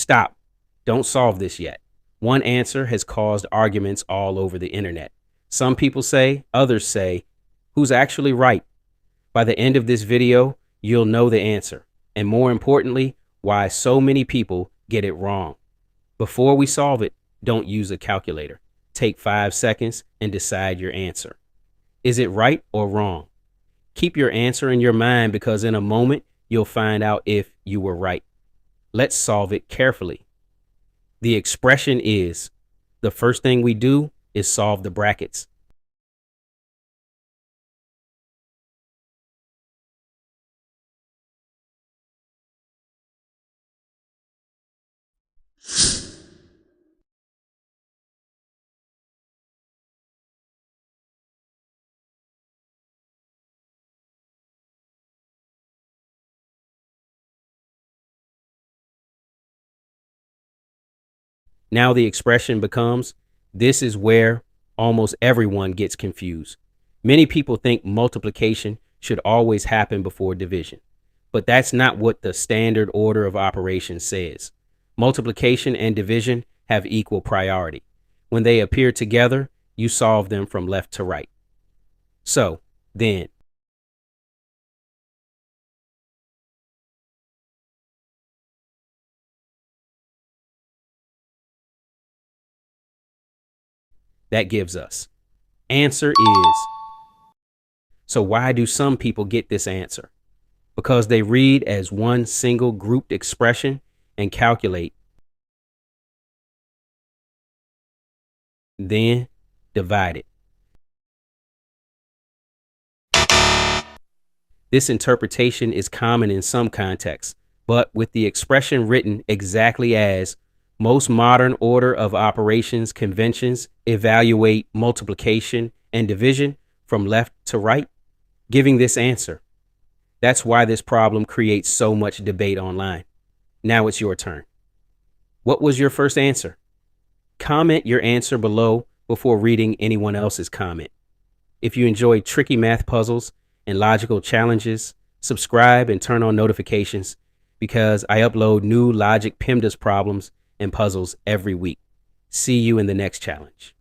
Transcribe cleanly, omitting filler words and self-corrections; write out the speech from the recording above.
Stop. Don't solve this yet. One answer has caused arguments all over the internet. Some people say, others say, who's actually right? By the end of this video, you'll know the answer, and more importantly, why so many people get it wrong. Before we solve it, don't use a calculator. Take 5 seconds and decide your answer. Is it right or wrong? Keep your answer in your mind because in a moment, you'll find out if you were right. Let's solve it carefully. The expression is, the first thing we do is solve the brackets. Now the expression becomes, this is where almost everyone gets confused. Many people think multiplication should always happen before division, but that's not what the standard order of operations says. Multiplication and division have equal priority. When they appear together, you solve them from left to right. So, then, that gives us. Answer is. So why do some people get this answer? Because they read as one single grouped expression and calculate, then divide it. This interpretation is common in some contexts, but with the expression written exactly as, most modern order of operations conventions evaluate multiplication and division from left to right, giving this answer. That's why this problem creates so much debate online. Now it's your turn. What was your first answer? Comment your answer below before reading anyone else's comment. If you enjoy tricky math puzzles and logical challenges, subscribe and turn on notifications because I upload new logic PEMDAS problems and puzzles every week. See you in the next challenge.